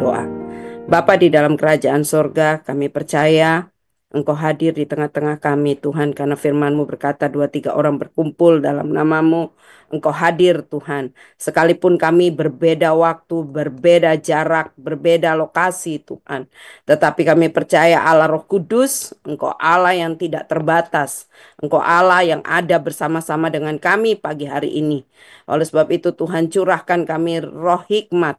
berdoa. Bapa di dalam kerajaan sorga, kami percaya Engkau hadir di tengah-tengah kami, Tuhan, karena firman-Mu berkata 2-3 orang berkumpul dalam nama-Mu, Engkau hadir, Tuhan. Sekalipun kami berbeda waktu, berbeda jarak, berbeda lokasi, Tuhan. Tetapi kami percaya Allah Roh Kudus, Engkau Allah yang tidak terbatas. Engkau Allah yang ada bersama-sama dengan kami pagi hari ini. Oleh sebab itu Tuhan, curahkan kami roh hikmat,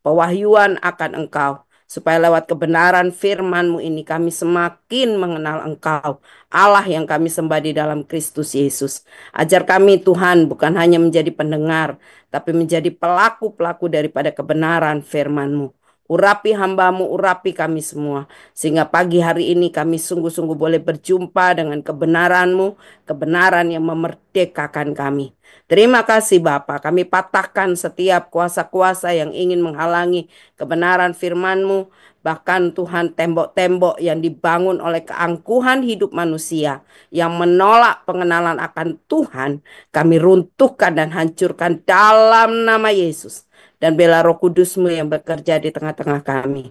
pewahyuan akan Engkau. Supaya lewat kebenaran firman-Mu ini kami semakin mengenal Engkau, Allah yang kami sembah di dalam Kristus Yesus. Ajar kami Tuhan bukan hanya menjadi pendengar, tapi menjadi pelaku-pelaku daripada kebenaran firman-Mu. Urapi hamba-Mu, urapi kami semua. Sehingga pagi hari ini kami sungguh-sungguh boleh berjumpa dengan kebenaran-Mu, kebenaran yang memerdekakan kami. Terima kasih Bapa, kami patahkan setiap kuasa-kuasa yang ingin menghalangi kebenaran firman-Mu. Bahkan Tuhan, tembok-tembok yang dibangun oleh keangkuhan hidup manusia yang menolak pengenalan akan Tuhan, kami runtuhkan dan hancurkan dalam nama Yesus. Dan bela Roh Kudus-Mu yang bekerja di tengah-tengah kami,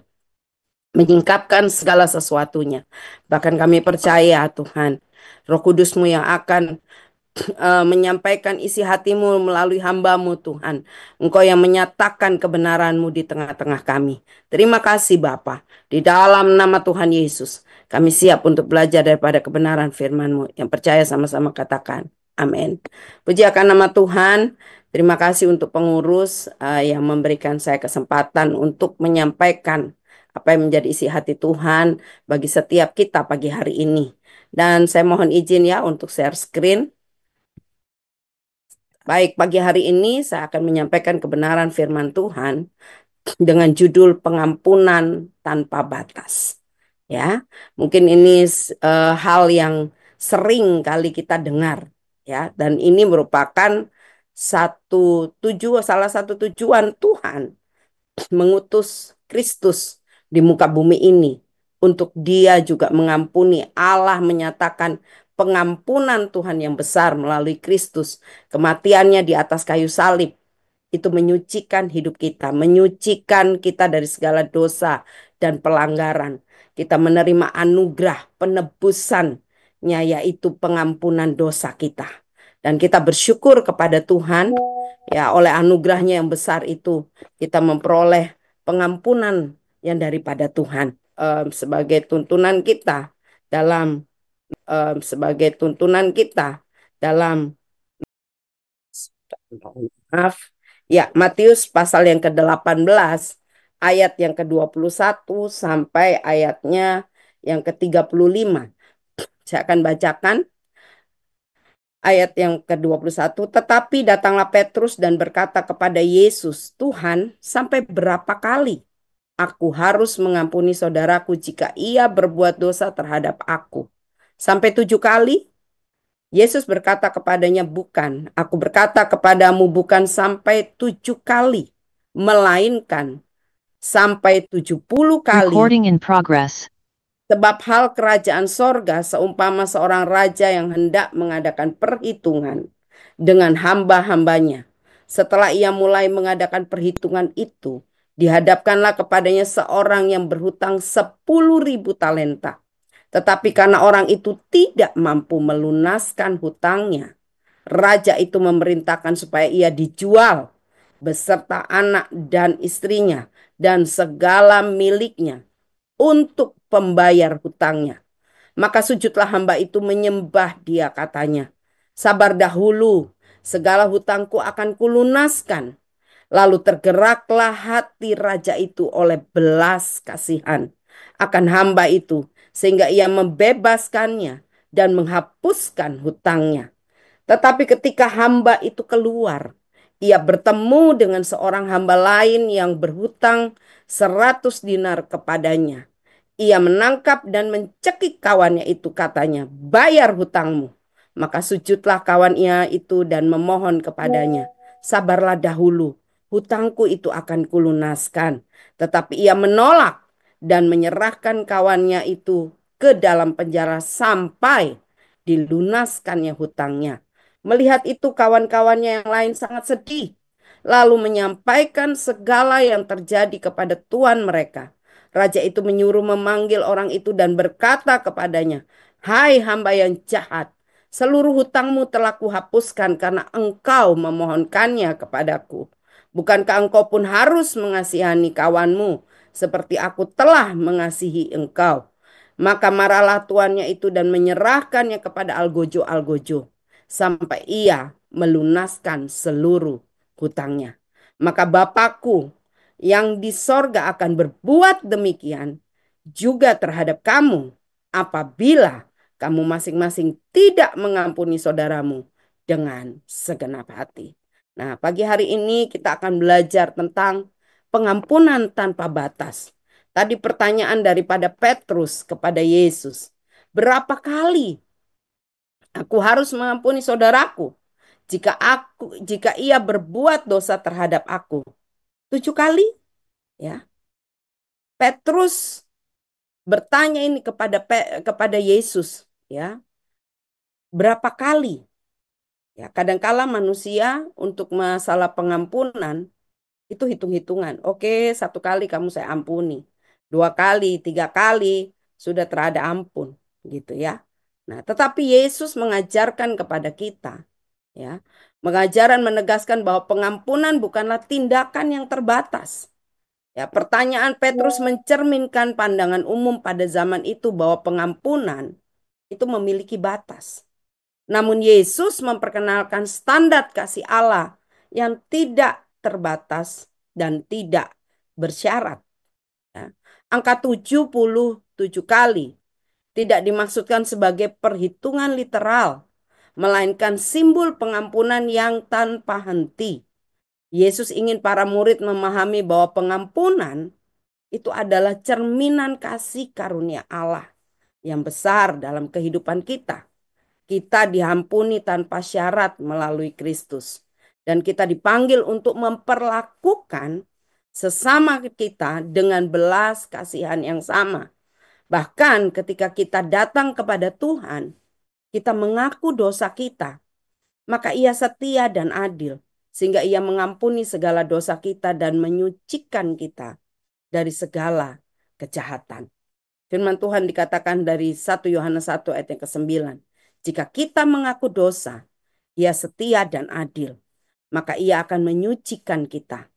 menyingkapkan segala sesuatunya. Bahkan kami percaya Tuhan, Roh Kudus-Mu yang akan menyampaikan isi hatimu melalui hamba-Mu Tuhan. Engkau yang menyatakan kebenaran-Mu di tengah-tengah kami. Terima kasih Bapa. Di dalam nama Tuhan Yesus, kami siap untuk belajar daripada kebenaran firman-Mu. Yang percaya sama-sama katakan, amin. Puji akan nama Tuhan. Terima kasih untuk pengurus yang memberikan saya kesempatan untuk menyampaikan apa yang menjadi isi hati Tuhan bagi setiap kita pagi hari ini. Dan saya mohon izin ya untuk share screen. Baik, pagi hari ini saya akan menyampaikan kebenaran firman Tuhan dengan judul pengampunan tanpa batas. Ya, mungkin ini hal yang sering kali kita dengar, ya, dan ini merupakan salah satu tujuan Tuhan mengutus Kristus di muka bumi ini untuk Dia juga mengampuni. Allah menyatakan pengampunan Tuhan yang besar melalui Kristus, kematiannya di atas kayu salib. Itu menyucikan hidup kita, menyucikan kita dari segala dosa dan pelanggaran. Kita menerima anugerah penebusannya, yaitu pengampunan dosa kita. Dan kita bersyukur kepada Tuhan, ya, oleh anugerahnya yang besar itu kita memperoleh pengampunan yang daripada Tuhan, sebagai tuntunan kita dalam sebagai tuntunan kita dalam maaf ya, Matius pasal yang ke-18 ayat yang ke-21 sampai ayatnya yang ke-35. Saya akan bacakan ayat yang ke-21. Tetapi datanglah Petrus dan berkata kepada Yesus, Tuhan, sampai berapa kali aku harus mengampuni saudaraku jika ia berbuat dosa terhadap aku? Sampai 7 kali? Yesus berkata kepadanya, bukan, aku berkata kepadamu bukan sampai 7 kali, melainkan sampai 70 kali. Recording in progress. Sebab hal kerajaan sorga seumpama seorang raja yang hendak mengadakan perhitungan dengan hamba-hambanya. Setelah ia mulai mengadakan perhitungan itu, dihadapkanlah kepadanya seorang yang berhutang 10.000 talenta. Tetapi karena orang itu tidak mampu melunaskan hutangnya, raja itu memerintahkan supaya ia dijual beserta anak dan istrinya dan segala miliknya untuk pembayar hutangnya. Maka sujudlah hamba itu menyembah dia, katanya, sabar dahulu, segala hutangku akan kulunaskan. Lalu tergeraklah hati raja itu oleh belas kasihan akan hamba itu, sehingga ia membebaskannya dan menghapuskan hutangnya. Tetapi ketika hamba itu keluar, ia bertemu dengan seorang hamba lain yang berhutang 100 dinar kepadanya. Ia menangkap dan mencekik kawannya itu, katanya, bayar hutangmu. Maka sujudlah kawannya itu dan memohon kepadanya, sabarlah dahulu, hutangku itu akan kulunaskan. Tetapi ia menolak dan menyerahkan kawannya itu ke dalam penjara sampai dilunaskannya hutangnya. Melihat itu kawan-kawannya yang lain sangat sedih, lalu menyampaikan segala yang terjadi kepada tuan mereka. Raja itu menyuruh memanggil orang itu dan berkata kepadanya, "Hai hamba yang jahat, seluruh hutangmu telah kuhapuskan karena engkau memohonkannya kepadaku. Bukankah engkau pun harus mengasihani kawanmu seperti aku telah mengasihi engkau?" Maka marahlah tuannya itu dan menyerahkannya kepada algojo-algojo sampai ia melunaskan seluruh hutangnya. Maka Bapakku yang di sorga akan berbuat demikian juga terhadap kamu apabila kamu masing-masing tidak mengampuni saudaramu dengan segenap hati. Nah, pagi hari ini kita akan belajar tentang pengampunan tanpa batas. Tadi pertanyaan daripada Petrus kepada Yesus. Berapa kali aku harus mengampuni saudaraku jika ia berbuat dosa terhadap aku? 7 kali, ya. Petrus bertanya ini kepada Yesus, ya. Berapa kali? Ya, kadangkala manusia untuk masalah pengampunan itu hitung-hitungan. Oke, 1 kali kamu saya ampuni. 2 kali, 3 kali sudah terada ampun, gitu ya. Nah, tetapi Yesus mengajarkan kepada kita, ya, mengajaran menegaskan bahwa pengampunan bukanlah tindakan yang terbatas. Ya, pertanyaan Petrus mencerminkan pandangan umum pada zaman itu bahwa pengampunan itu memiliki batas. Namun Yesus memperkenalkan standar kasih Allah yang tidak terbatas dan tidak bersyarat. Ya. Angka 77 kali tidak dimaksudkan sebagai perhitungan literal, melainkan simbol pengampunan yang tanpa henti. Yesus ingin para murid memahami bahwa pengampunan itu adalah cerminan kasih karunia Allah yang besar dalam kehidupan kita. Kita diampuni tanpa syarat melalui Kristus. Dan kita dipanggil untuk memperlakukan sesama kita dengan belas kasihan yang sama. Bahkan ketika kita datang kepada Tuhan, kita mengaku dosa kita, maka Ia setia dan adil, sehingga Ia mengampuni segala dosa kita dan menyucikan kita dari segala kejahatan. Firman Tuhan dikatakan dari 1 Yohanes 1 ayat yang ke-9. Jika kita mengaku dosa, Ia setia dan adil, maka Ia akan menyucikan kita,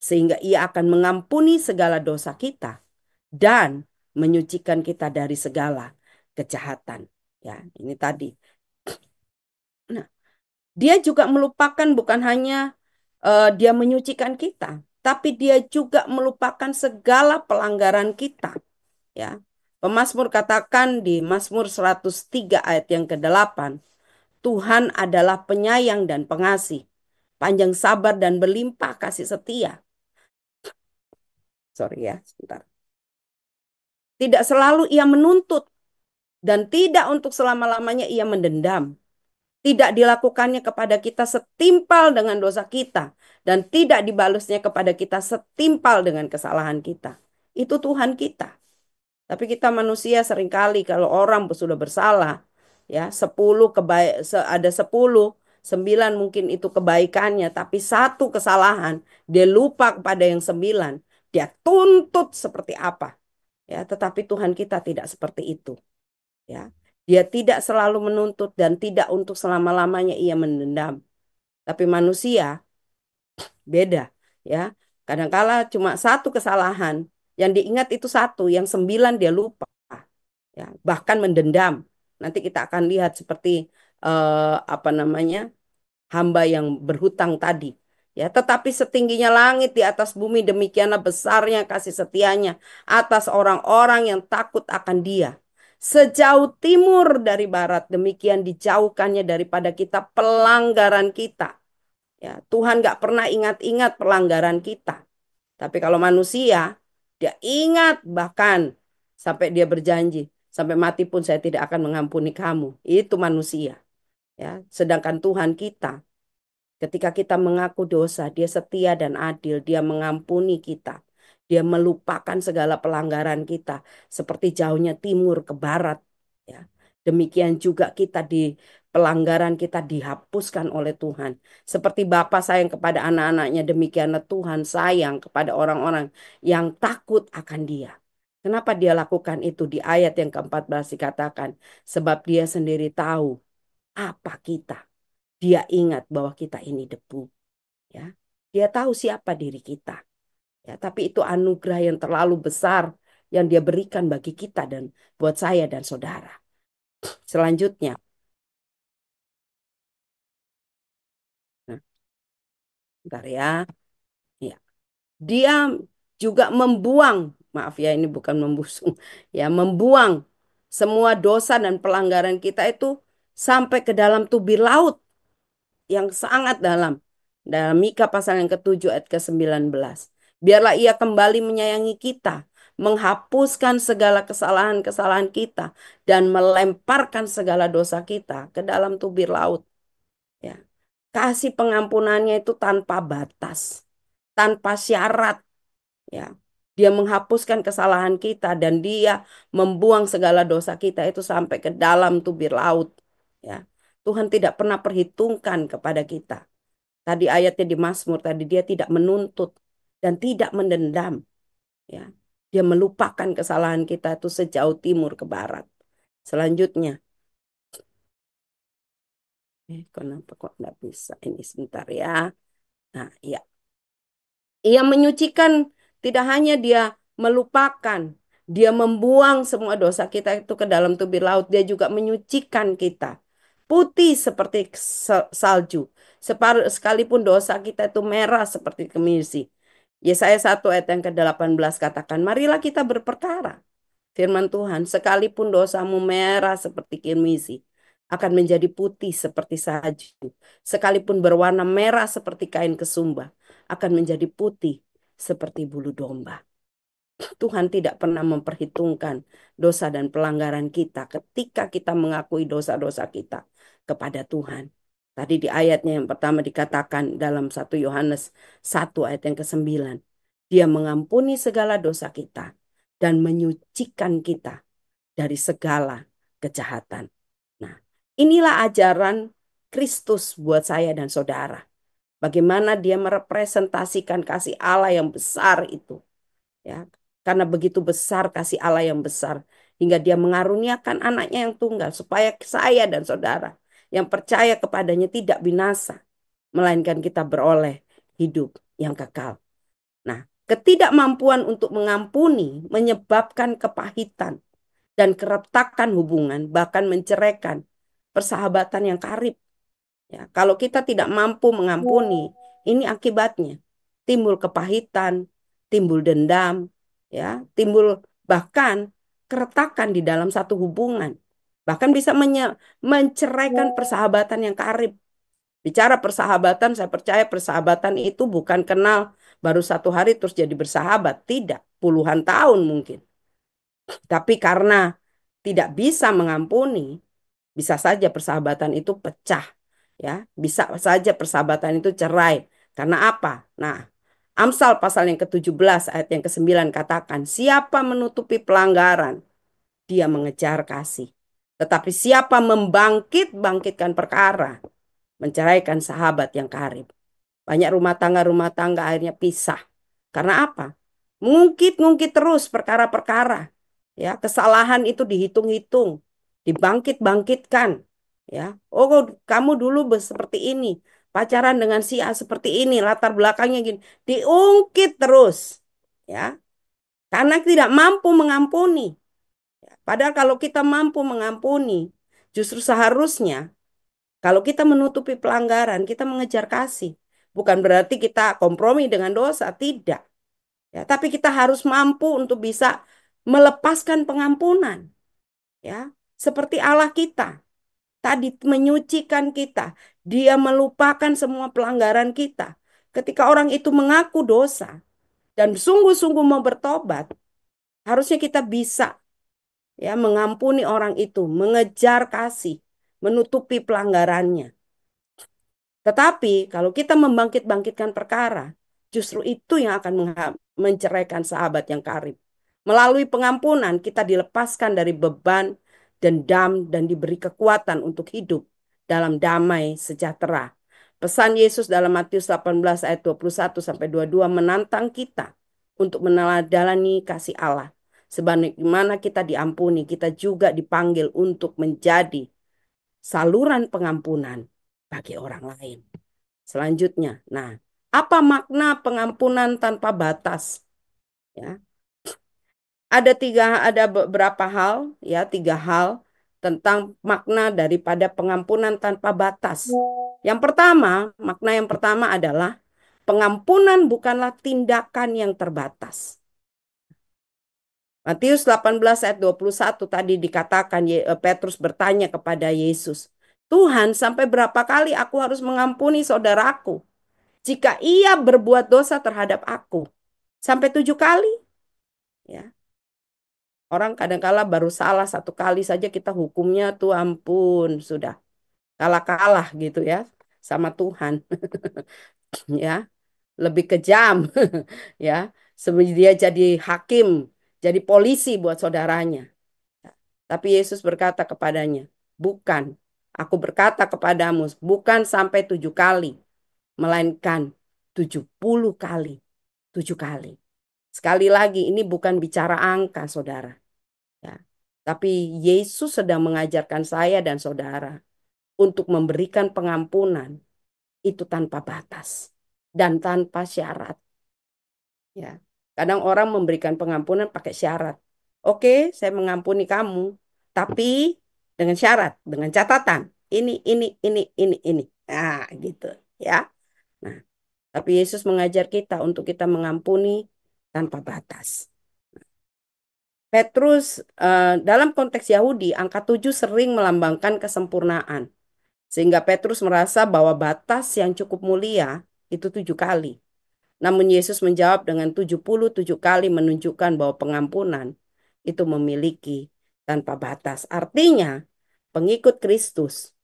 sehingga Ia akan mengampuni segala dosa kita dan menyucikan kita dari segala kejahatan. Ya, ini tadi. Nah, Dia juga melupakan bukan hanya Dia menyucikan kita, tapi Dia juga melupakan segala pelanggaran kita. Ya. Pemazmur katakan di Mazmur 103 ayat yang ke-8, Tuhan adalah penyayang dan pengasih, panjang sabar dan berlimpah kasih setia. Sorry ya, sebentar. Tidak selalu Ia menuntut dan tidak untuk selama-lamanya Ia mendendam. Tidak dilakukannya kepada kita setimpal dengan dosa kita dan tidak dibalasnya kepada kita setimpal dengan kesalahan kita. Itu Tuhan kita. Tapi kita manusia seringkali kalau orang sudah bersalah, ya 10 ada 10, 9 mungkin itu kebaikannya, tapi satu kesalahan dia lupa kepada yang 9, dia tuntut seperti apa, ya. Tetapi Tuhan kita tidak seperti itu, ya. Dia tidak selalu menuntut dan tidak untuk selama-lamanya ia mendendam. Tapi manusia beda, ya. Kadangkala cuma satu kesalahan yang diingat itu satu, yang 9 dia lupa. Ya, bahkan mendendam. Nanti kita akan lihat seperti apa namanya, hamba yang berhutang tadi. Ya, tetapi setingginya langit di atas bumi demikianlah besarnya kasih setianya atas orang-orang yang takut akan Dia. Sejauh timur dari barat demikian dijauhkannya daripada kita pelanggaran kita. Ya, Tuhan gak pernah ingat-ingat pelanggaran kita. Tapi kalau manusia, dia ingat bahkan sampai dia berjanji, sampai mati pun saya tidak akan mengampuni kamu. Itu manusia. Ya, sedangkan Tuhan kita, ketika kita mengaku dosa, dia setia dan adil, dia mengampuni kita. Dia melupakan segala pelanggaran kita, seperti jauhnya timur ke barat. Ya. Demikian juga kita di pelanggaran kita dihapuskan oleh Tuhan. Seperti Bapa sayang kepada anak-anaknya, demikianlah Tuhan sayang kepada orang-orang yang takut akan Dia. Kenapa Dia lakukan itu? Di ayat yang ke-14 dikatakan, sebab Dia sendiri tahu apa kita. Dia ingat bahwa kita ini debu, ya. Dia tahu siapa diri kita, ya. Tapi itu anugerah yang terlalu besar yang Dia berikan bagi kita dan buat saya dan saudara. Selanjutnya, nah, bentar ya. Ya, dia juga membuang, maaf ya ini bukan membusung, ya membuang semua dosa dan pelanggaran kita itu sampai ke dalam tubir laut yang sangat dalam. Dalam Mika pasal yang ke-7 ayat ke-19. Biarlah ia kembali menyayangi kita, menghapuskan segala kesalahan-kesalahan kita, dan melemparkan segala dosa kita ke dalam tubir laut. Ya. Kasih pengampunannya itu tanpa batas, tanpa syarat, ya. Dia menghapuskan kesalahan kita dan dia membuang segala dosa kita itu sampai ke dalam tubir laut, ya. Tuhan tidak pernah perhitungkan kepada kita. Tadi ayatnya di Mazmur tadi, dia tidak menuntut dan tidak mendendam, ya. Dia melupakan kesalahan kita itu sejauh timur ke barat. Selanjutnya, kenapa kok nggak bisa ini, sebentar ya. Nah, ya. Ia menyucikan, tidak hanya dia melupakan, dia membuang semua dosa kita itu ke dalam tubir laut, dia juga menyucikan kita. Putih seperti salju. Sekalipun dosa kita itu merah seperti kemisi. Yesaya 1 ayat yang ke-18 katakan, marilah kita berperkara. Firman Tuhan, sekalipun dosamu merah seperti kirmisi, akan menjadi putih seperti salju. Sekalipun berwarna merah seperti kain kesumba, akan menjadi putih seperti bulu domba. Tuhan tidak pernah memperhitungkan dosa dan pelanggaran kita ketika kita mengakui dosa-dosa kita kepada Tuhan. Tadi di ayatnya yang pertama dikatakan dalam 1 Yohanes 1 ayat yang ke-9. Dia mengampuni segala dosa kita dan menyucikan kita dari segala kejahatan. Nah, inilah ajaran Kristus buat saya dan saudara. Bagaimana dia merepresentasikan kasih Allah yang besar itu, ya. Karena begitu besar kasih Allah yang besar hingga dia mengaruniakan anaknya yang tunggal supaya saya dan saudara yang percaya kepadanya tidak binasa, melainkan kita beroleh hidup yang kekal. Nah, ketidakmampuan untuk mengampuni menyebabkan kepahitan dan keretakan hubungan, bahkan menceraikan persahabatan yang karib. Ya, kalau kita tidak mampu mengampuni, ini akibatnya timbul kepahitan, timbul dendam, ya, timbul bahkan keretakan di dalam satu hubungan, bahkan bisa menceraikan persahabatan yang karib. Bicara persahabatan, saya percaya persahabatan itu bukan kenal baru 1 hari terus jadi bersahabat, tidak, puluhan tahun mungkin. Tapi karena tidak bisa mengampuni, bisa saja persahabatan itu pecah, ya. Bisa saja persahabatan itu cerai. Karena apa? Nah, Amsal pasal yang ke-17 ayat yang ke-9 katakan, siapa menutupi pelanggaran, dia mengejar kasih. Tetapi siapa membangkit-bangkitkan perkara, menceraikan sahabat yang karib. Banyak rumah tangga akhirnya pisah. Karena apa? Mengungkit-ungkit terus perkara-perkara. Ya, kesalahan itu dihitung-hitung, dibangkit-bangkitkan. Ya, oh kamu dulu seperti ini, pacaran dengan si A seperti ini, latar belakangnya gini, diungkit terus. Ya, karena tidak mampu mengampuni. Padahal kalau kita mampu mengampuni, justru seharusnya kalau kita menutupi pelanggaran, kita mengejar kasih. Bukan berarti kita kompromi dengan dosa, tidak. Ya, tapi kita harus mampu untuk bisa melepaskan pengampunan. Ya, seperti Allah kita. Tadi menyucikan kita. Dia melupakan semua pelanggaran kita. Ketika orang itu mengaku dosa dan sungguh-sungguh mau bertobat, harusnya kita bisa, ya, mengampuni orang itu, mengejar kasih, menutupi pelanggarannya. Tetapi kalau kita membangkit-bangkitkan perkara, justru itu yang akan menceraikan sahabat yang karib. Melalui pengampunan kita dilepaskan dari beban dendam, dan diberi kekuatan untuk hidup dalam damai sejahtera. Pesan Yesus dalam Matius 18 ayat 21 sampai 22 menantang kita untuk meneladani kasih Allah. Sebagaimana kita diampuni, kita juga dipanggil untuk menjadi saluran pengampunan bagi orang lain. Selanjutnya, nah, apa makna pengampunan tanpa batas? Ya, ada beberapa hal, ya, 3 hal tentang makna daripada pengampunan tanpa batas. Yang pertama, makna yang pertama adalah pengampunan bukanlah tindakan yang terbatas. Matius 18 ayat 21 tadi dikatakan Petrus bertanya kepada Yesus, Tuhan, sampai berapa kali aku harus mengampuni saudaraku jika ia berbuat dosa terhadap aku? Sampai 7 kali? Ya. Orang kadang-kala baru salah 1 kali saja kita hukumnya tuh ampun, sudah kalah-kalah gitu ya sama Tuhan. Ya, lebih kejam ya. Sebenarnya dia jadi hakim, jadi polisi buat saudaranya. Tapi Yesus berkata kepadanya, bukan, aku berkata kepadamu, bukan sampai 7 kali, melainkan 70 kali. 7 kali. Sekali lagi, ini bukan bicara angka, saudara. Ya. Tapi Yesus sedang mengajarkan saya dan saudara untuk memberikan pengampunan itu tanpa batas dan tanpa syarat. Ya. Kadang orang memberikan pengampunan pakai syarat. Oke, saya mengampuni kamu, tapi dengan syarat, dengan catatan. Ini. Nah, gitu. Ya. Nah, tapi Yesus mengajar kita untuk kita mengampuni tanpa batas. Petrus dalam konteks Yahudi, angka 7 sering melambangkan kesempurnaan. Sehingga Petrus merasa bahwa batas yang cukup mulia itu 7 kali. Namun Yesus menjawab dengan 77 kali menunjukkan bahwa pengampunan itu memiliki tanpa batas. Artinya pengikut Kristus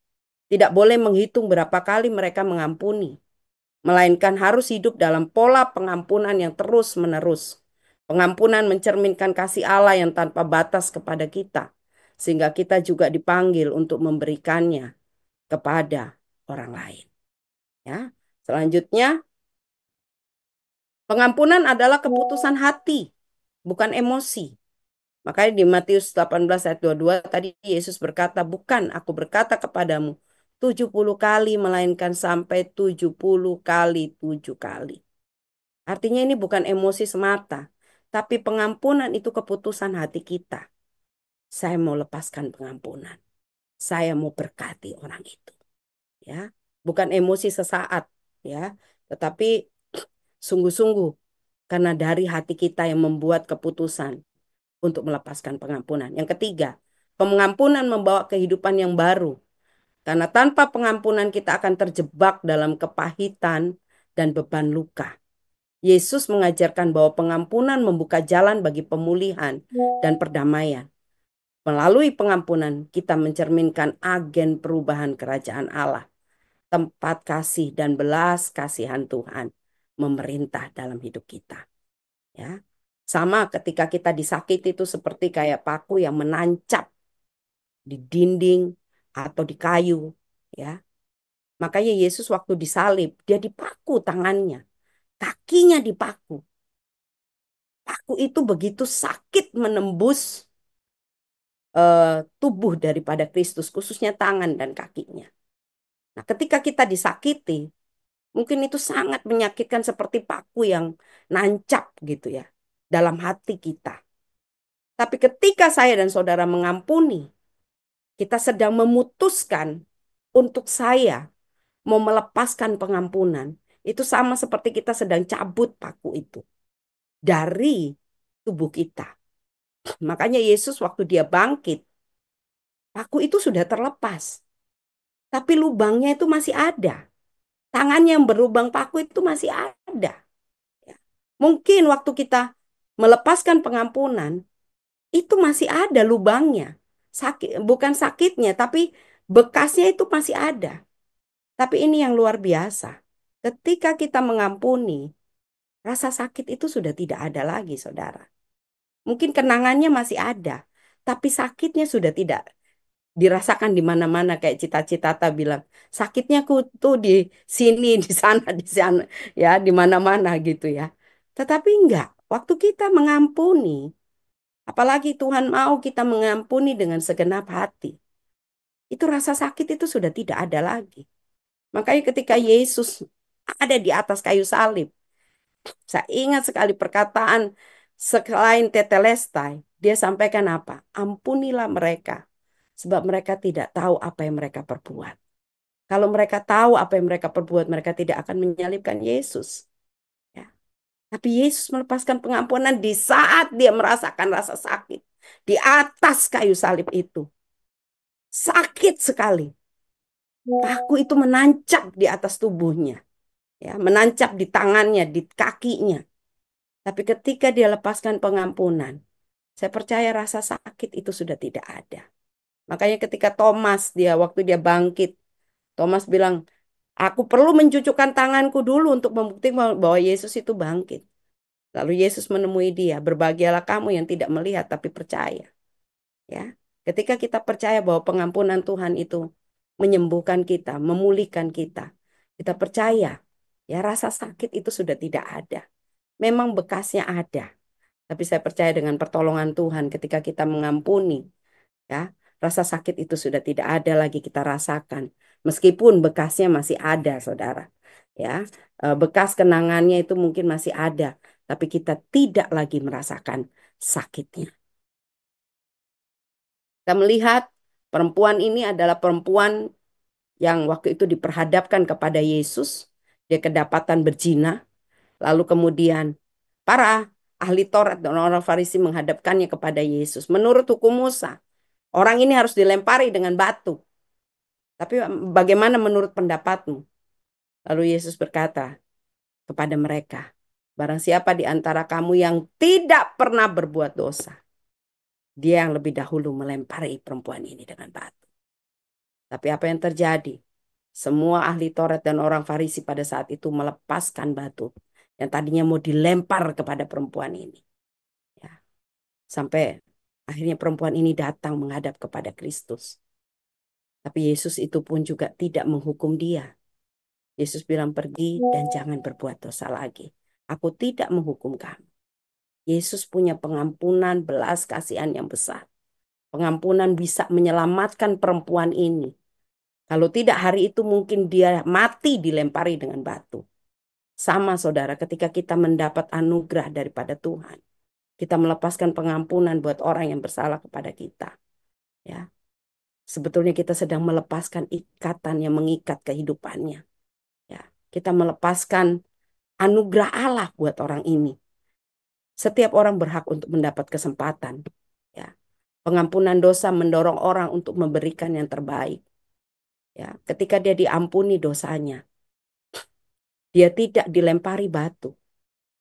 tidak boleh menghitung berapa kali mereka mengampuni, melainkan harus hidup dalam pola pengampunan yang terus-menerus. Pengampunan mencerminkan kasih Allah yang tanpa batas kepada kita, sehingga kita juga dipanggil untuk memberikannya kepada orang lain. Ya, selanjutnya, pengampunan adalah keputusan hati, bukan emosi. Makanya di Matius 18 ayat 22 tadi Yesus berkata, bukan aku berkata kepadamu 70 kali, melainkan sampai 70 kali 7 kali. Artinya ini bukan emosi semata, tapi pengampunan itu keputusan hati kita. Saya mau lepaskan pengampunan. Saya mau berkati orang itu. Ya, bukan emosi sesaat, ya, tetapi sungguh-sungguh karena dari hati kita yang membuat keputusan untuk melepaskan pengampunan. Yang ketiga, pengampunan membawa kehidupan yang baru. Karena tanpa pengampunan kita akan terjebak dalam kepahitan dan beban luka. Yesus mengajarkan bahwa pengampunan membuka jalan bagi pemulihan dan perdamaian. Melalui pengampunan, kita mencerminkan agen perubahan kerajaan Allah. Tempat kasih dan belas kasihan Tuhan memerintah dalam hidup kita. Ya, sama ketika kita disakiti itu seperti kayak paku yang menancap di dinding atau di kayu. Ya, makanya Yesus waktu disalib, dia dipaku tangannya, kakinya dipaku. Paku itu begitu sakit menembus tubuh daripada Kristus, khususnya tangan dan kakinya. Nah, ketika kita disakiti, mungkin itu sangat menyakitkan seperti paku yang nancap gitu ya dalam hati kita. Tapi ketika saya dan saudara mengampuni, kita sedang memutuskan untuk saya mau melepaskan pengampunan. Itu sama seperti kita sedang cabut paku itu dari tubuh kita. Makanya Yesus waktu dia bangkit, paku itu sudah terlepas. Tapi lubangnya itu masih ada. Tangannya yang berlubang paku itu masih ada. Ya. Mungkin waktu kita melepaskan pengampunan, itu masih ada lubangnya. Sakit, bukan sakitnya, tapi bekasnya itu masih ada. Tapi ini yang luar biasa. Ketika kita mengampuni, rasa sakit itu sudah tidak ada lagi, saudara. Mungkin kenangannya masih ada, tapi sakitnya sudah tidak. dirasakan di mana-mana kayak cita-cita bilang sakitnya ku tuh di sini di sana ya di mana-mana gitu ya. Tetapi enggak, waktu kita mengampuni, apalagi Tuhan mau kita mengampuni dengan segenap hati, itu rasa sakit itu sudah tidak ada lagi. Makanya ketika Yesus ada di atas kayu salib, saya ingat sekali perkataan selain tetelestai, dia sampaikan apa? Ampunilah mereka, sebab mereka tidak tahu apa yang mereka perbuat. Kalau mereka tahu apa yang mereka perbuat, mereka tidak akan menyalibkan Yesus. Ya. Tapi Yesus melepaskan pengampunan di saat dia merasakan rasa sakit. Di atas kayu salib itu. Sakit sekali. Paku itu menancap di atas tubuhnya. Ya, menancap di tangannya, di kakinya. Tapi ketika dia lepaskan pengampunan, saya percaya rasa sakit itu sudah tidak ada. Makanya ketika Thomas, dia waktu dia bangkit, Thomas bilang, aku perlu mencucukkan tanganku dulu untuk membuktikan bahwa Yesus itu bangkit. Lalu Yesus menemui dia, berbahagialah kamu yang tidak melihat tapi percaya. Ya, ketika kita percaya bahwa pengampunan Tuhan itu menyembuhkan kita, memulihkan kita, kita percaya, ya rasa sakit itu sudah tidak ada. Memang bekasnya ada, tapi saya percaya dengan pertolongan Tuhan ketika kita mengampuni, ya rasa sakit itu sudah tidak ada lagi kita rasakan. Meskipun bekasnya masih ada, saudara. Ya, bekas kenangannya itu mungkin masih ada, tapi kita tidak lagi merasakan sakitnya. Kita melihat perempuan ini adalah perempuan yang waktu itu diperhadapkan kepada Yesus. Dia kedapatan berzina. Lalu kemudian para ahli Taurat dan orang Farisi menghadapkannya kepada Yesus. Menurut hukum Musa, orang ini harus dilempari dengan batu. Tapi bagaimana menurut pendapatmu? Lalu Yesus berkata kepada mereka, barang siapa di antara kamu yang tidak pernah berbuat dosa, dia yang lebih dahulu melempari perempuan ini dengan batu. Tapi apa yang terjadi? Semua ahli Taurat dan orang Farisi pada saat itu melepaskan batu yang tadinya mau dilempar kepada perempuan ini. Ya, sampai akhirnya perempuan ini datang menghadap kepada Kristus. Tapi Yesus itu pun juga tidak menghukum dia. Yesus bilang pergi dan jangan berbuat dosa lagi. Aku tidak menghukum kamu. Yesus punya pengampunan belas kasihan yang besar. Pengampunan bisa menyelamatkan perempuan ini. Kalau tidak hari itu mungkin dia mati dilempari dengan batu. Sama saudara ketika kita mendapat anugerah daripada Tuhan. Kita melepaskan pengampunan buat orang yang bersalah kepada kita. Ya, sebetulnya kita sedang melepaskan ikatan yang mengikat kehidupannya. Ya, kita melepaskan anugerah Allah buat orang ini. Setiap orang berhak untuk mendapat kesempatan. Ya, pengampunan dosa mendorong orang untuk memberikan yang terbaik. Ya, ketika dia diampuni dosanya, dia tidak dilempari batu,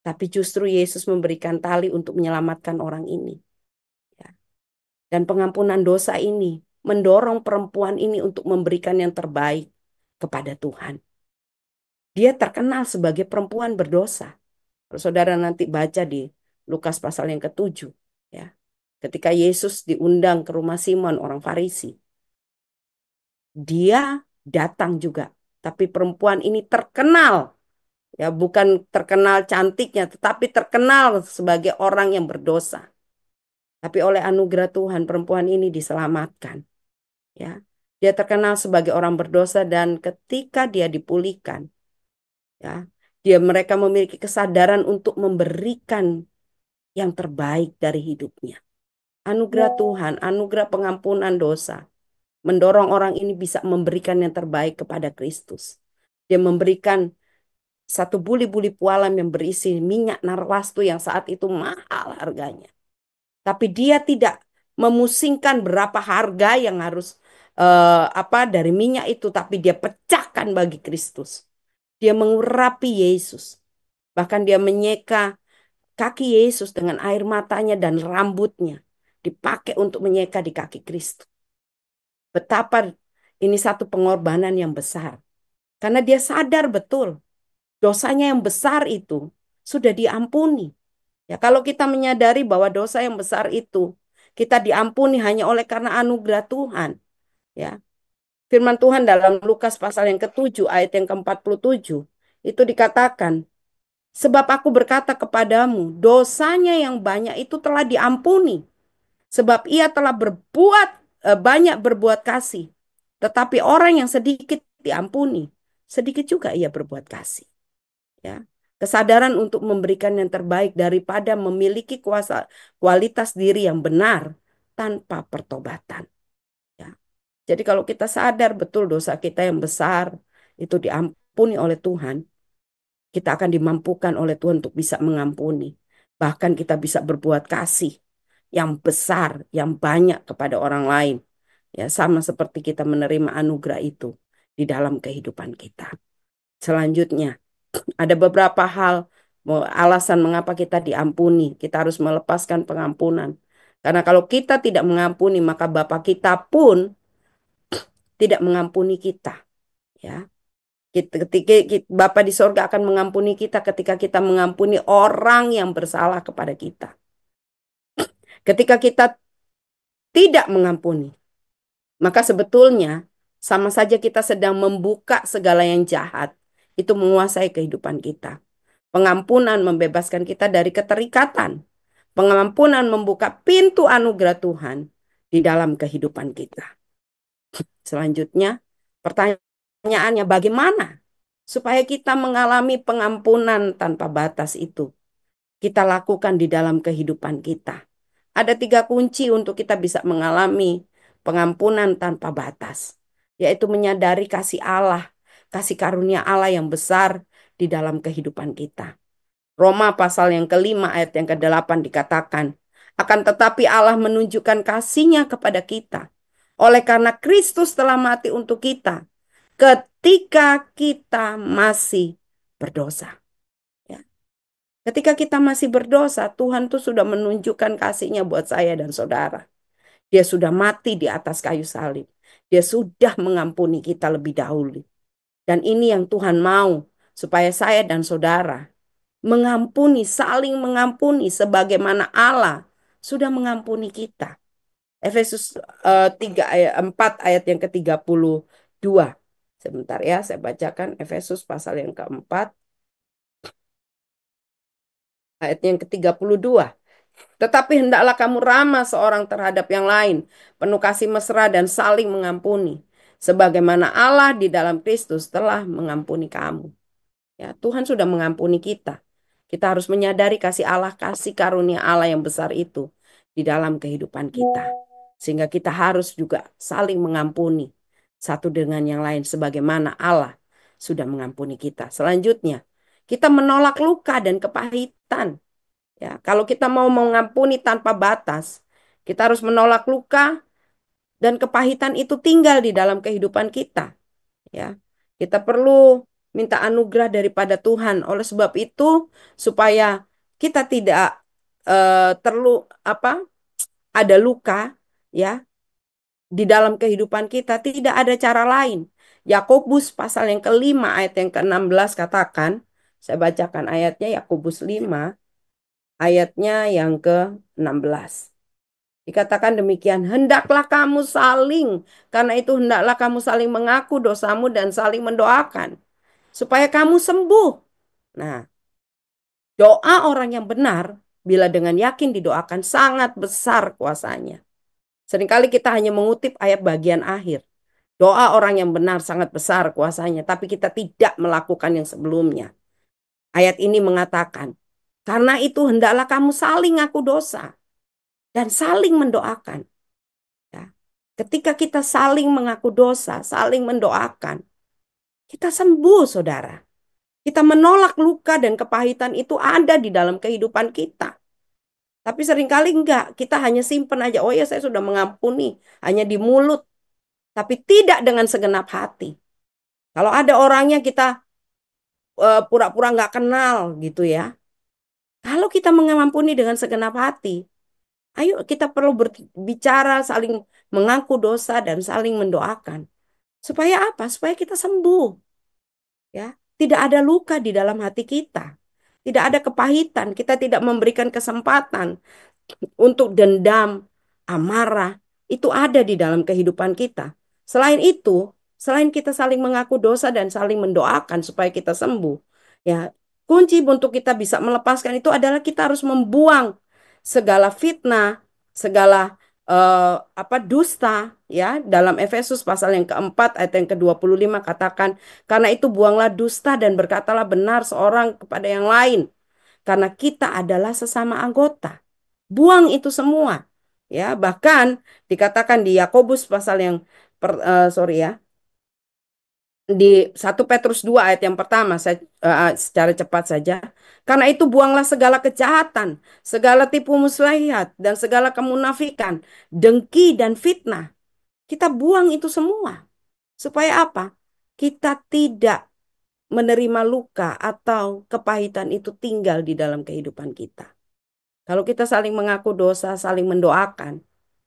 tapi justru Yesus memberikan tali untuk menyelamatkan orang ini. Ya. Dan pengampunan dosa ini mendorong perempuan ini untuk memberikan yang terbaik kepada Tuhan. Dia terkenal sebagai perempuan berdosa. Kalau saudara nanti baca di Lukas pasal yang ke-7, ya, ketika Yesus diundang ke rumah Simon orang Farisi, dia datang juga. Tapi perempuan ini terkenal, ya bukan terkenal cantiknya, tetapi terkenal sebagai orang yang berdosa. Tapi oleh anugerah Tuhan perempuan ini diselamatkan. Ya, dia terkenal sebagai orang berdosa dan ketika dia dipulihkan, ya, mereka memiliki kesadaran untuk memberikan yang terbaik dari hidupnya. Anugerah Tuhan, anugerah pengampunan dosa, mendorong orang ini bisa memberikan yang terbaik kepada Kristus. Dia memberikan satu buli-buli pualam yang berisi minyak narwastu yang saat itu mahal harganya. Tapi dia tidak memusingkan berapa harga yang harus dari minyak itu, tapi dia pecahkan bagi Kristus. Dia mengurapi Yesus. Bahkan dia menyeka kaki Yesus dengan air matanya dan rambutnya. Dipakai untuk menyeka di kaki Kristus. Betapa ini satu pengorbanan yang besar. Karena dia sadar betul dosanya yang besar itu sudah diampuni. Ya, kalau kita menyadari bahwa dosa yang besar itu kita diampuni hanya oleh karena anugerah Tuhan. Ya, firman Tuhan dalam Lukas pasal yang ke-7 ayat yang ke-47 itu dikatakan, sebab aku berkata kepadamu, dosanya yang banyak itu telah diampuni, sebab ia telah banyak berbuat kasih. Tetapi orang yang sedikit diampuni, sedikit juga ia berbuat kasih. Ya, kesadaran untuk memberikan yang terbaik daripada memiliki kualitas diri yang benar tanpa pertobatan. Ya. Jadi kalau kita sadar betul dosa kita yang besar itu diampuni oleh Tuhan, kita akan dimampukan oleh Tuhan untuk bisa mengampuni. Bahkan kita bisa berbuat kasih yang besar, yang banyak kepada orang lain. Ya, sama seperti kita menerima anugerah itu di dalam kehidupan kita. Selanjutnya, ada beberapa hal alasan mengapa kita diampuni. Kita harus melepaskan pengampunan. Karena kalau kita tidak mengampuni, maka Bapa kita pun tidak mengampuni kita. Ya, ketika Bapa di sorga akan mengampuni kita ketika kita mengampuni orang yang bersalah kepada kita. Ketika kita tidak mengampuni, maka sebetulnya sama saja kita sedang membuka segala yang jahat. Itu menguasai kehidupan kita. Pengampunan membebaskan kita dari keterikatan. Pengampunan membuka pintu anugerah Tuhan di dalam kehidupan kita. Selanjutnya, pertanyaannya bagaimana supaya kita mengalami pengampunan tanpa batas itu? Kita lakukan di dalam kehidupan kita. Ada 3 kunci untuk kita bisa mengalami pengampunan tanpa batas, yaitu menyadari kasih Allah, kasih karunia Allah yang besar di dalam kehidupan kita. Roma pasal yang ke-5 ayat yang ke-8 dikatakan, akan tetapi Allah menunjukkan kasih-Nya kepada kita, oleh karena Kristus telah mati untuk kita, ketika kita masih berdosa. Ya. Ketika kita masih berdosa, Tuhan tuh sudah menunjukkan kasih-Nya buat saya dan saudara. Dia sudah mati di atas kayu salib. Dia sudah mengampuni kita lebih dahulu. Dan ini yang Tuhan mau, supaya saya dan saudara mengampuni, saling mengampuni sebagaimana Allah sudah mengampuni kita. Efesus 3 ayat 4 ayat yang ke-32. Sebentar ya, saya bacakan Efesus pasal yang keempat ayat yang ke-32. Tetapi hendaklah kamu ramah seorang terhadap yang lain, penuh kasih mesra dan saling mengampuni, sebagaimana Allah di dalam Kristus telah mengampuni kamu. Ya, Tuhan sudah mengampuni kita. Kita harus menyadari kasih Allah, kasih karunia Allah yang besar itu di dalam kehidupan kita. Sehingga kita harus juga saling mengampuni satu dengan yang lain sebagaimana Allah sudah mengampuni kita. Selanjutnya, kita menolak luka dan kepahitan. Ya, kalau kita mau mengampuni tanpa batas, kita harus menolak luka dan kepahitan itu tinggal di dalam kehidupan kita. Ya, kita perlu minta anugerah daripada Tuhan. Oleh sebab itu, supaya kita tidak ada luka, ya, di dalam kehidupan kita, tidak ada cara lain. Yakobus pasal yang ke-5 ayat yang ke-16 katakan, saya bacakan ayatnya, Yakobus 5 ayatnya yang ke-16. Dikatakan demikian, hendaklah kamu saling, karena itu hendaklah kamu saling mengaku dosamu dan saling mendoakan, supaya kamu sembuh. Nah, doa orang yang benar, bila dengan yakin didoakan, sangat besar kuasanya. Seringkali kita hanya mengutip ayat bagian akhir. Doa orang yang benar sangat besar kuasanya, tapi kita tidak melakukan yang sebelumnya. Ayat ini mengatakan, karena itu hendaklah kamu saling ngaku dosa dan saling mendoakan. Ya. Ketika kita saling mengaku dosa, saling mendoakan, kita sembuh, saudara. Kita menolak luka dan kepahitan itu ada di dalam kehidupan kita. Tapi seringkali enggak, kita hanya simpen aja. Oh ya, saya sudah mengampuni, hanya di mulut. Tapi tidak dengan segenap hati. Kalau ada orangnya kita pura-pura nggak kenal gitu ya. Kalau kita mengampuni dengan segenap hati, ayo kita perlu berbicara, saling mengaku dosa dan saling mendoakan. Supaya apa? Supaya kita sembuh. Ya, tidak ada luka di dalam hati kita. Tidak ada kepahitan. Kita tidak memberikan kesempatan untuk dendam, amarah. Itu ada di dalam kehidupan kita. Selain itu, selain kita saling mengaku dosa dan saling mendoakan supaya kita sembuh, ya, kunci untuk kita bisa melepaskan itu adalah kita harus membuang segala fitnah, segala apa dusta, ya. Dalam Efesus pasal yang keempat ayat yang ke-25 katakan, karena itu buanglah dusta dan berkatalah benar seorang kepada yang lain, karena kita adalah sesama anggota. Buang itu semua. Ya, bahkan dikatakan di Yakobus pasal yang sorry ya, di 1 Petrus 2 ayat yang pertama, saya secara cepat saja. Karena itu buanglah segala kejahatan, segala tipu muslihat dan segala kemunafikan, dengki dan fitnah. Kita buang itu semua. Supaya apa? Kita tidak menerima luka atau kepahitan itu tinggal di dalam kehidupan kita. Kalau kita saling mengaku dosa, saling mendoakan,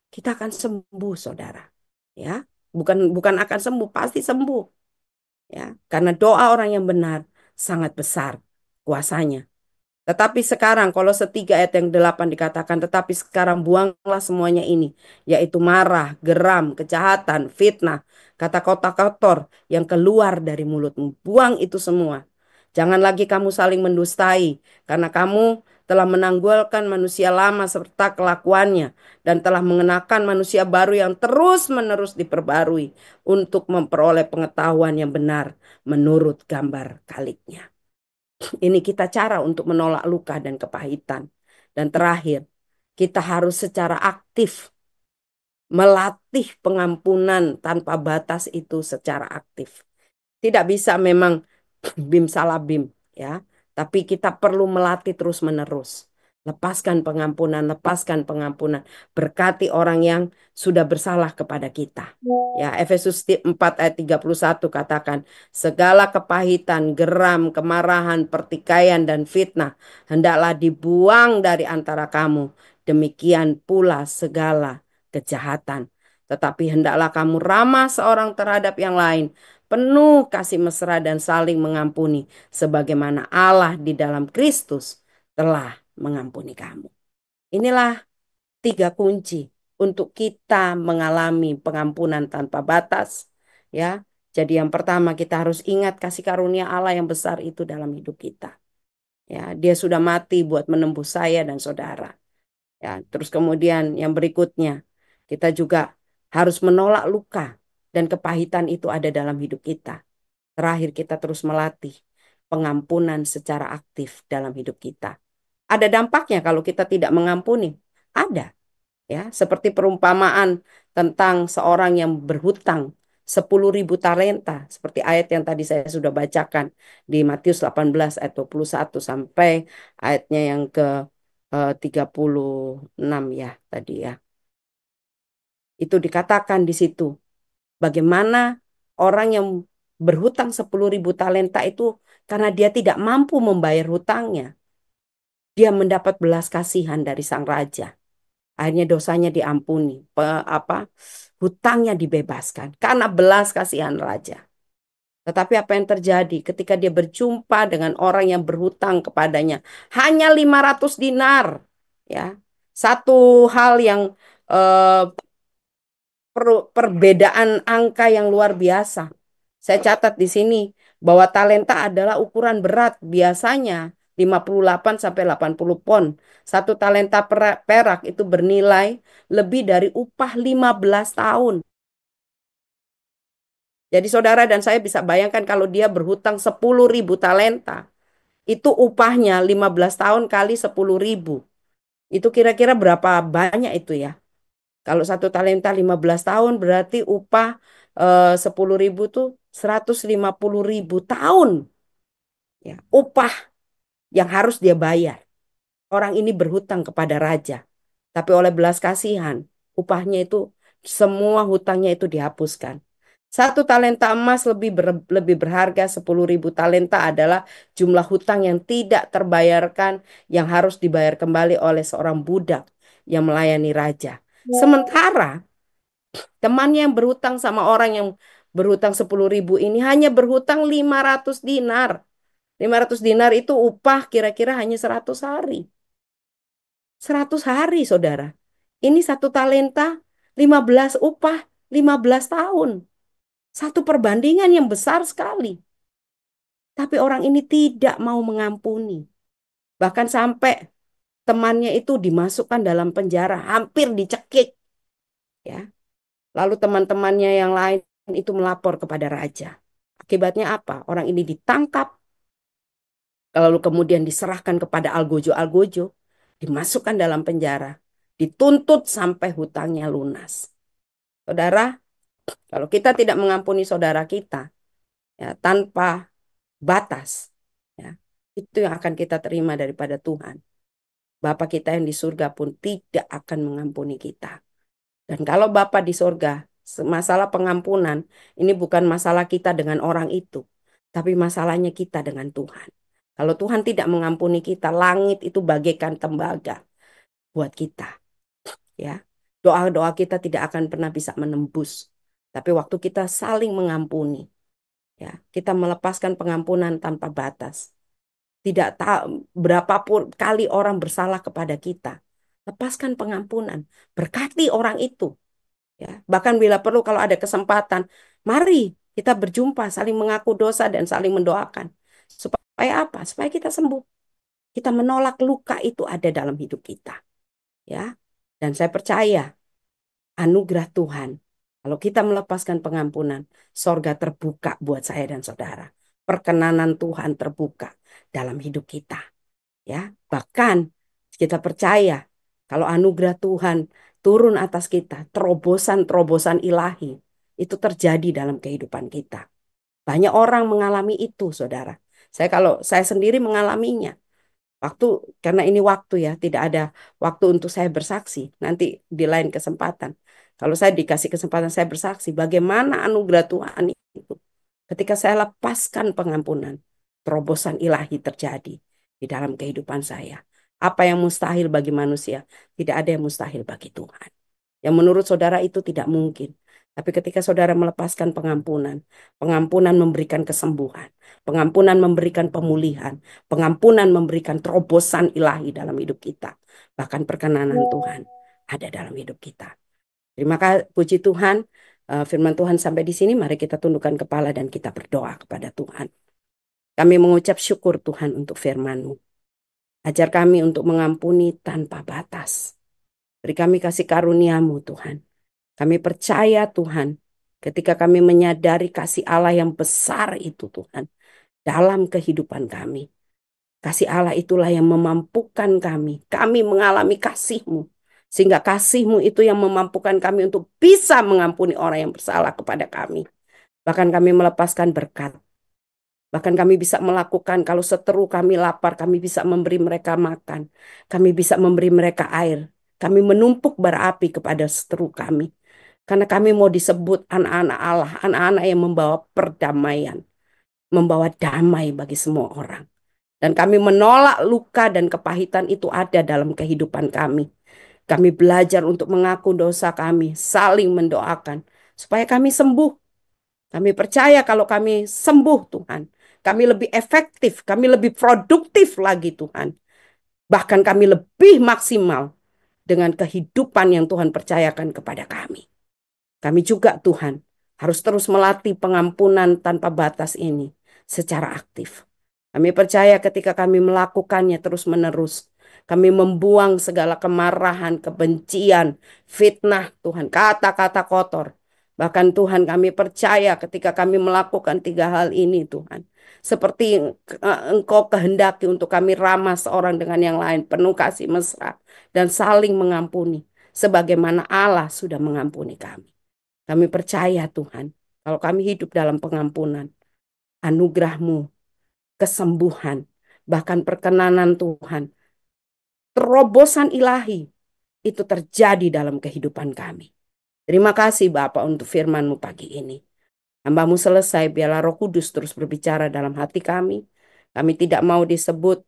kita akan sembuh, saudara. Ya, bukan bukan akan sembuh, pasti sembuh. Ya, karena doa orang yang benar sangat besar kuasanya. Tetapi sekarang, kalau 3 ayat yang 8 dikatakan, tetapi sekarang buanglah semuanya ini, yaitu marah, geram, kejahatan, fitnah, kata-kata kotor yang keluar dari mulutmu. Buang itu semua. Jangan lagi kamu saling mendustai, karena kamu telah menanggalkan manusia lama serta kelakuannya, dan telah mengenakan manusia baru yang terus-menerus diperbarui untuk memperoleh pengetahuan yang benar menurut gambar kaliknya. Ini kita cara untuk menolak luka dan kepahitan. Dan terakhir, kita harus secara aktif melatih pengampunan tanpa batas itu secara aktif. Tidak bisa memang bim salah bim, ya. Tapi kita perlu melatih terus-menerus. Lepaskan pengampunan, lepaskan pengampunan. Berkati orang yang sudah bersalah kepada kita. Ya, Efesus 4 ayat 31 katakan, segala kepahitan, geram, kemarahan, pertikaian, dan fitnah hendaklah dibuang dari antara kamu. Demikian pula segala kejahatan. Tetapi hendaklah kamu ramah seorang terhadap yang lain, penuh kasih mesra dan saling mengampuni, sebagaimana Allah di dalam Kristus telah mengampuni kamu. Inilah 3 kunci untuk kita mengalami pengampunan tanpa batas, ya. Jadi yang pertama, kita harus ingat kasih karunia Allah yang besar itu dalam hidup kita. Ya, dia sudah mati buat menembus saya dan saudara. Ya, terus kemudian yang berikutnya, kita juga harus menolak luka dan kepahitan itu ada dalam hidup kita. Terakhir, kita terus melatih pengampunan secara aktif dalam hidup kita. Ada dampaknya kalau kita tidak mengampuni. Ada, ya, seperti perumpamaan tentang seorang yang berhutang 10.000 talenta, seperti ayat yang tadi saya sudah bacakan di Matius 18 ayat 21 sampai ayatnya yang ke 36 ya tadi ya. Itu dikatakan di situ bagaimana orang yang berhutang 10.000 talenta itu, karena dia tidak mampu membayar hutangnya, dia mendapat belas kasihan dari sang raja. Akhirnya dosanya diampuni, hutangnya dibebaskan karena belas kasihan raja. Tetapi apa yang terjadi ketika dia berjumpa dengan orang yang berhutang kepadanya hanya 500 dinar, ya. Satu hal yang eh, perbedaan angka yang luar biasa. Saya catat di sini bahwa talenta adalah ukuran berat, biasanya 58 sampai 80 pon. Satu talenta perak itu bernilai lebih dari upah 15 tahun. Jadi saudara dan saya bisa bayangkan kalau dia berhutang 10.000 talenta. Itu upahnya 15 tahun kali 10.000. Itu kira-kira berapa banyak itu ya? Kalau satu talenta 15 tahun berarti upah 10.000 tuh 150.000 tahun. Ya, upah yang harus dia bayar. Orang ini berhutang kepada raja. Tapi oleh belas kasihan, upahnya itu semua hutangnya itu dihapuskan. Satu talenta emas lebih berharga 10.000 talenta adalah jumlah hutang yang tidak terbayarkan yang harus dibayar kembali oleh seorang budak yang melayani raja. Sementara temannya yang berhutang sama orang yang berhutang 10.000 ini hanya berhutang 500 dinar. 500 dinar itu upah kira-kira hanya 100 hari. 100 hari, saudara. Ini satu talenta, 15 upah, 15 tahun. Satu perbandingan yang besar sekali. Tapi orang ini tidak mau mengampuni. Bahkan sampai temannya itu dimasukkan dalam penjara, hampir dicekik, ya. Lalu teman-temannya yang lain itu melapor kepada raja. Akibatnya apa? Orang ini ditangkap, lalu kemudian diserahkan kepada algojo-algojo, dimasukkan dalam penjara, dituntut sampai hutangnya lunas. Saudara, kalau kita tidak mengampuni saudara kita, ya, tanpa batas, ya, itu yang akan kita terima daripada Tuhan. Bapa kita yang di surga pun tidak akan mengampuni kita. Dan kalau Bapa di surga, masalah pengampunan ini bukan masalah kita dengan orang itu, tapi masalahnya kita dengan Tuhan. Kalau Tuhan tidak mengampuni kita, langit itu bagaikan tembaga buat kita, ya. Doa-doa kita tidak akan pernah bisa menembus. Tapi waktu kita saling mengampuni, ya, kita melepaskan pengampunan tanpa batas. Tidak tahu berapapun kali orang bersalah kepada kita, lepaskan pengampunan, berkati orang itu. Ya, bahkan bila perlu kalau ada kesempatan, mari kita berjumpa, saling mengaku dosa dan saling mendoakan. Supaya apa? Supaya kita sembuh. Kita menolak luka itu ada dalam hidup kita, ya. Dan saya percaya anugerah Tuhan. Kalau kita melepaskan pengampunan, sorga terbuka buat saya dan saudara. Perkenanan Tuhan terbuka dalam hidup kita, ya. Bahkan kita percaya kalau anugerah Tuhan turun atas kita, terobosan-terobosan ilahi itu terjadi dalam kehidupan kita. Banyak orang mengalami itu, saudara. Kalau saya sendiri mengalaminya. Waktu, karena ini waktu ya, tidak ada waktu untuk saya bersaksi. Nanti di lain kesempatan. Kalau saya dikasih kesempatan saya bersaksi, bagaimana anugerah Tuhan itu. Ketika saya lepaskan pengampunan, terobosan ilahi terjadi di dalam kehidupan saya. Apa yang mustahil bagi manusia, tidak ada yang mustahil bagi Tuhan. Yang menurut saudara itu tidak mungkin. Tapi ketika saudara melepaskan pengampunan, pengampunan memberikan kesembuhan, pengampunan memberikan pemulihan, pengampunan memberikan terobosan ilahi dalam hidup kita. Bahkan perkenanan Tuhan ada dalam hidup kita. Terima kasih, puji Tuhan. Firman Tuhan sampai di sini, mari kita tundukkan kepala dan kita berdoa kepada Tuhan. Kami mengucap syukur Tuhan untuk firman-Mu. Ajar kami untuk mengampuni tanpa batas. Beri kami kasih karunia-Mu Tuhan. Kami percaya Tuhan, ketika kami menyadari kasih Allah yang besar itu Tuhan, dalam kehidupan kami. Kasih Allah itulah yang memampukan kami. Kami mengalami kasih-Mu. Sehingga kasih-Mu itu yang memampukan kami untuk bisa mengampuni orang yang bersalah kepada kami. Bahkan kami melepaskan berkat. Bahkan kami bisa melakukan, kalau seteru kami lapar, kami bisa memberi mereka makan. Kami bisa memberi mereka air. Kami menumpuk bara api kepada seteru kami. Karena kami mau disebut anak-anak Allah, anak-anak yang membawa perdamaian. Membawa damai bagi semua orang. Dan kami menolak luka dan kepahitan itu ada dalam kehidupan kami. Kami belajar untuk mengaku dosa kami, saling mendoakan. Supaya kami sembuh. Kami percaya kalau kami sembuh Tuhan. Kami lebih efektif, kami lebih produktif lagi Tuhan. Bahkan kami lebih maksimal dengan kehidupan yang Tuhan percayakan kepada kami. Kami juga Tuhan harus terus melatih pengampunan tanpa batas ini secara aktif. Kami percaya ketika kami melakukannya terus-menerus, kami membuang segala kemarahan, kebencian, fitnah Tuhan, kata-kata kotor. Bahkan Tuhan kami percaya ketika kami melakukan tiga hal ini Tuhan. Seperti Engkau kehendaki untuk kami ramah seorang dengan yang lain, penuh kasih mesra, dan saling mengampuni. Sebagaimana Allah sudah mengampuni kami. Kami percaya Tuhan, kalau kami hidup dalam pengampunan, anugerah-Mu, kesembuhan, bahkan perkenanan Tuhan, terobosan ilahi, itu terjadi dalam kehidupan kami. Terima kasih Bapak untuk firman-Mu pagi ini. Hamba-Mu selesai, biarlah Roh Kudus terus berbicara dalam hati kami. Kami tidak mau disebut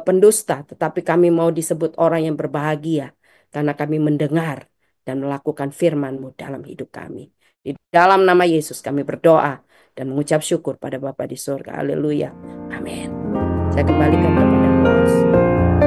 pendusta, tetapi kami mau disebut orang yang berbahagia, karena kami mendengar dan melakukan firman-Mu dalam hidup kami. Di dalam nama Yesus kami berdoa dan mengucap syukur pada Bapa di surga. Haleluya. Amin. Saya kembalikan kepada host.